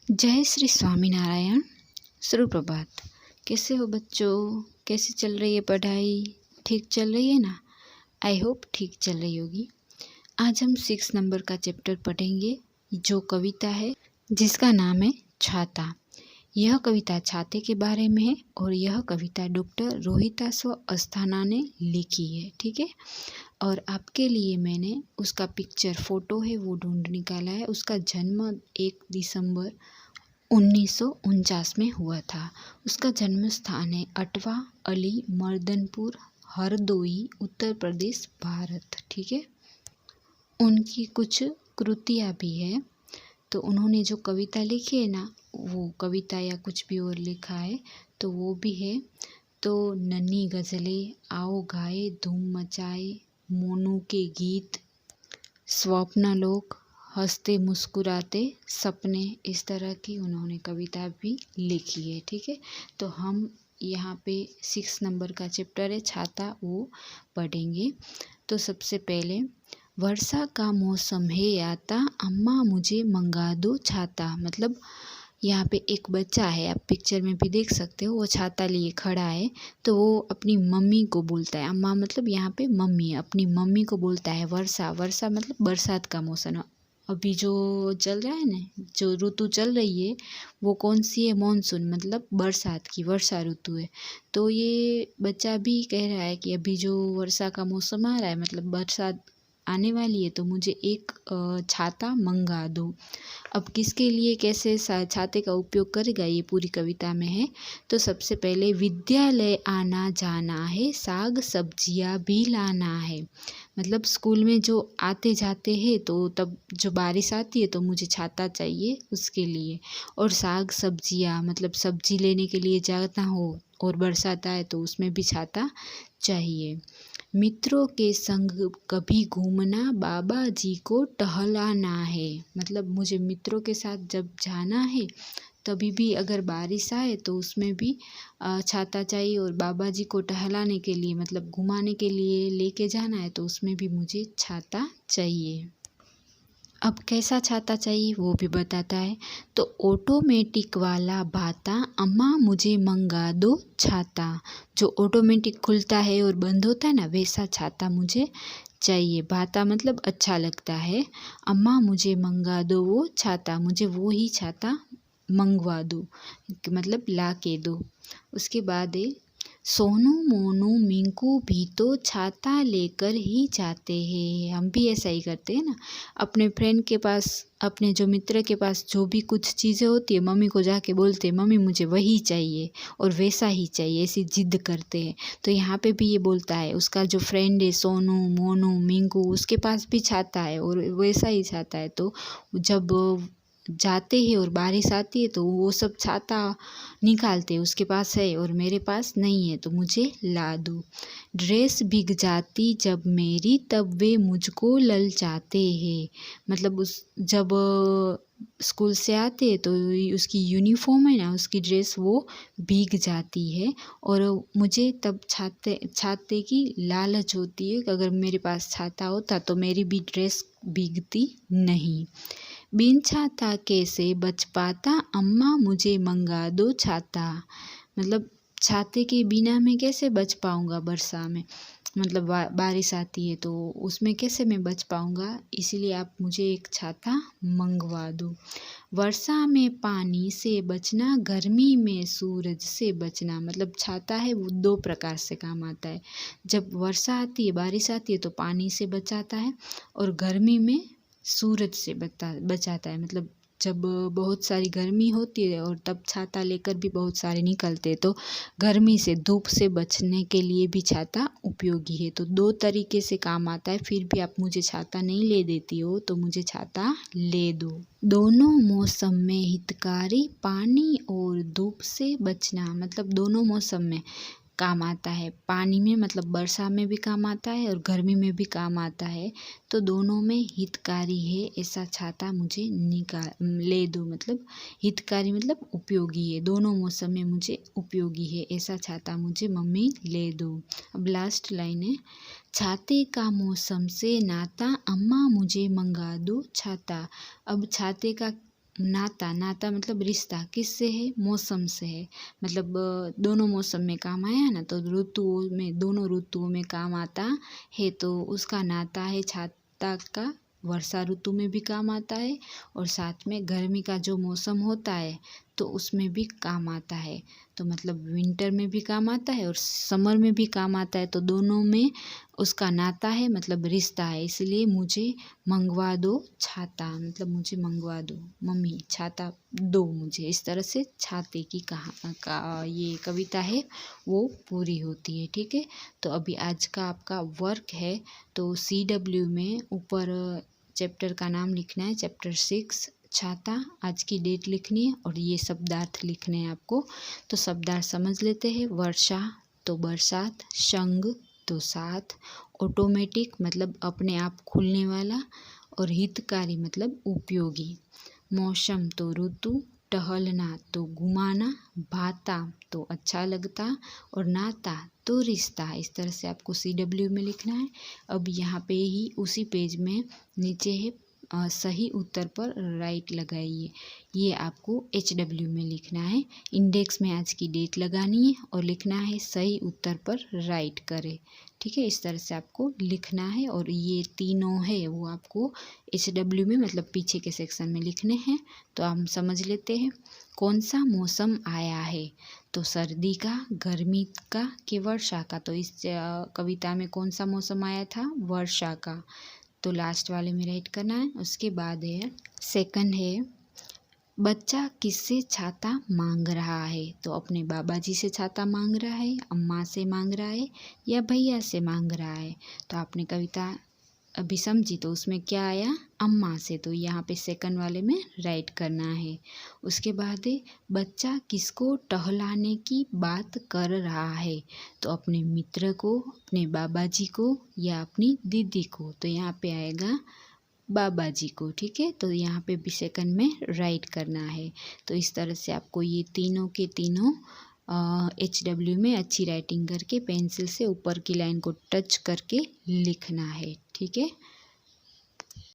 जय श्री स्वामीनारायण। सुप्रभात। कैसे हो बच्चों? कैसी चल रही है पढ़ाई? ठीक चल रही है ना? आई होप ठीक चल रही होगी। आज हम 6 नंबर का चैप्टर पढ़ेंगे, जो कविता है जिसका नाम है छाता। यह कविता छाते के बारे में है और यह कविता डॉक्टर रोहिताश्व अस्थाना ने लिखी है। ठीक है। और आपके लिए मैंने उसका पिक्चर फोटो है वो ढूंढ निकाला है। उसका जन्म 1 दिसंबर 1949 में हुआ था। उसका जन्म स्थान है अटवा अली मर्दनपुर, हरदोई, उत्तर प्रदेश, भारत। ठीक है। उनकी कुछ कृतियाँ भी है। तो उन्होंने जो कविता लिखी है ना, वो कविता या कुछ भी और लिखा है तो वो भी है। तो नन्ही गज़लें, आओ गाए धूम मचाए, मोनू के गीत, स्वप्नलोक, हंसते मुस्कुराते सपने, इस तरह की उन्होंने कविता भी लिखी है। ठीक है। तो हम यहाँ पे 6 नंबर का चैप्टर है छाता, वो पढ़ेंगे। तो सबसे पहले, वर्षा का मौसम है आता, अम्मा मुझे मंगा दो छाता। मतलब यहाँ पे एक बच्चा है, आप पिक्चर में भी देख सकते हो, वो छाता लिए खड़ा है। तो वो अपनी मम्मी को बोलता है, अम्मा मतलब यहाँ पे मम्मी है, अपनी मम्मी को बोलता है वर्षा। वर्षा मतलब बरसात का मौसम। अभी जो चल रहा है ना, जो ऋतु चल रही है वो कौन सी है? मॉनसून, मतलब बरसात की, वर्षा ऋतु है। तो ये बच्चा भी कह रहा है कि अभी जो वर्षा का मौसम आ रहा है, मतलब बरसात आने वाली है, तो मुझे एक छाता मंगा दो। अब किसके लिए कैसे छाते का उपयोग करेगा, ये पूरी कविता में है। तो सबसे पहले, विद्यालय आना जाना है, साग सब्जियां भी लाना है। मतलब स्कूल में जो आते जाते हैं तो तब जो बारिश आती है तो मुझे छाता चाहिए उसके लिए। और साग सब्जियां मतलब सब्जी लेने के लिए जाना हो और बरसात आए तो उसमें भी छाता चाहिए। मित्रों के संग कभी घूमना, बाबा जी को टहलाना है। मतलब मुझे मित्रों के साथ जब जाना है तभी भी अगर बारिश आए तो उसमें भी छाता चाहिए। और बाबा जी को टहलाने के लिए मतलब घुमाने के लिए लेके जाना है तो उसमें भी मुझे छाता चाहिए। अब कैसा छाता चाहिए वो भी बताता है। तो ऑटोमेटिक वाला भाता, अम्मा मुझे मंगा दो छाता। जो ऑटोमेटिक खुलता है और बंद होता है ना, वैसा छाता मुझे चाहिए। भाता मतलब अच्छा लगता है। अम्मा मुझे मंगा दो वो छाता, मुझे वो ही छाता मंगवा दो, मतलब ला के दो। उसके बाद है, सोनू मोनू मिंकू भी तो छाता लेकर ही जाते हैं। हम भी ऐसा ही करते हैं ना, अपने फ्रेंड के पास, अपने जो मित्र के पास जो भी कुछ चीज़ें होती है, मम्मी को जाके बोलते हैं मम्मी मुझे वही चाहिए और वैसा ही चाहिए, ऐसी जिद करते हैं। तो यहाँ पे भी ये बोलता है, उसका जो फ्रेंड है सोनू मोनू मिंकू, उसके पास भी छाता है और वैसा ही छाता है। तो जब जाते हैं और बारिश आती है तो वो सब छाता निकालते हैं, उसके पास है और मेरे पास नहीं है तो मुझे ला दो। ड्रेस भीग जाती जब मेरी तब वे मुझको ललचाते हैं। मतलब उस जब स्कूल से आते हैं तो उसकी यूनिफॉर्म है ना, उसकी ड्रेस वो भीग जाती है और मुझे तब छाते छाते की लालच होती है कि अगर मेरे पास छाता होता तो मेरी भी ड्रेस भीगती नहीं। बिन छाता कैसे बच पाता, अम्मा मुझे मंगा दो छाता। मतलब छाते के बिना मैं कैसे बच पाऊँगा बरसा में, मतलब बारिश आती है तो उसमें कैसे मैं बच पाऊँगा, इसीलिए आप मुझे एक छाता मंगवा दो। वर्षा में पानी से बचना, गर्मी में सूरज से बचना। मतलब छाता है वो 2 प्रकार से काम आता है। जब वर्षा आती है, बारिश आती है तो पानी से बचाता है और गर्मी में सूरज से बचाता है। मतलब जब बहुत सारी गर्मी होती है और तब छाता लेकर भी बहुत सारे निकलते हैं, तो गर्मी से, धूप से बचने के लिए भी छाता उपयोगी है। तो 2 तरीके से काम आता है। फिर भी आप मुझे छाता नहीं ले देती हो तो मुझे छाता ले दो। दोनों मौसम में हितकारी, पानी और धूप से बचना। मतलब दोनों मौसम में काम आता है। पानी में मतलब वर्षा में भी काम आता है और गर्मी में भी काम आता है। तो दोनों में हितकारी है ऐसा छाता मुझे ले दो। मतलब हितकारी मतलब उपयोगी है, दोनों मौसम में मुझे उपयोगी है ऐसा छाता मुझे मम्मी ले दो। अब लास्ट लाइन है, छाते का मौसम से नाता, अम्मा मुझे मंगा दो छाता। अब छाते का नाता, नाता मतलब रिश्ता किससे है, मौसम से है। मतलब दोनों मौसम में काम आया है ना, तो ऋतुओं में, दोनों ऋतुओं में काम आता है, तो उसका नाता है छाता का। वर्षा ऋतु में भी काम आता है और साथ में गर्मी का जो मौसम होता है तो उसमें भी काम आता है। तो मतलब विंटर में भी काम आता है और समर में भी काम आता है, तो दोनों में उसका नाता है, मतलब रिश्ता है। इसलिए मुझे मंगवा दो छाता, मतलब मुझे मंगवा दो मम्मी छाता दो मुझे। इस तरह से छाते की ये कविता है वो पूरी होती है। ठीक है, तो अभी आज का आपका वर्क है, तो CW में ऊपर चैप्टर का नाम लिखना है, चैप्टर 6 छाता। आज की डेट लिखनी है और ये शब्दार्थ लिखने हैं आपको। तो शब्दार्थ समझ लेते हैं। वर्षा तो बरसात, संग तो साथ, ऑटोमेटिक मतलब अपने आप खुलने वाला, और हितकारी मतलब उपयोगी। मौसम तो ऋतु, टहलना तो घुमाना, भाता तो अच्छा लगता, और नाता तो रिश्ता। इस तरह से आपको CW में लिखना है। अब यहाँ पे ही उसी पेज में नीचे है सही उत्तर पर राइट लगाइए, ये आपको HW में लिखना है। इंडेक्स में आज की डेट लगानी है और लिखना है सही उत्तर पर राइट करें। ठीक है, इस तरह से आपको लिखना है, और ये तीनों है वो आपको HW में मतलब पीछे के सेक्शन में लिखने हैं। तो हम समझ लेते हैं। कौन सा मौसम आया है, तो सर्दी का, गर्मी का कि वर्षा का। तो इस कविता में कौन सा मौसम आया था, वर्षा का। तो लास्ट वाले में राइट करना है। उसके बाद है सेकंड है, बच्चा किससे छाता मांग रहा है, तो अपने बाबा जी से छाता मांग रहा है, अम्मा से मांग रहा है, या भैया से मांग रहा है। तो आपने कविता अभी समझी, तो उसमें क्या आया, अम्मा से। तो यहाँ पे सेकंड वाले में राइट करना है। उसके बाद है, बच्चा किसको टहलाने की बात कर रहा है, तो अपने मित्र को, अपने बाबा जी को, या अपनी दीदी को। तो यहाँ पे आएगा बाबा जी को। ठीक है, तो यहाँ पे भी सेकंड में राइट करना है। तो इस तरह से आपको ये तीनों के तीनों HW में अच्छी राइटिंग करके पेंसिल से ऊपर की लाइन को टच करके लिखना है। ठीक है।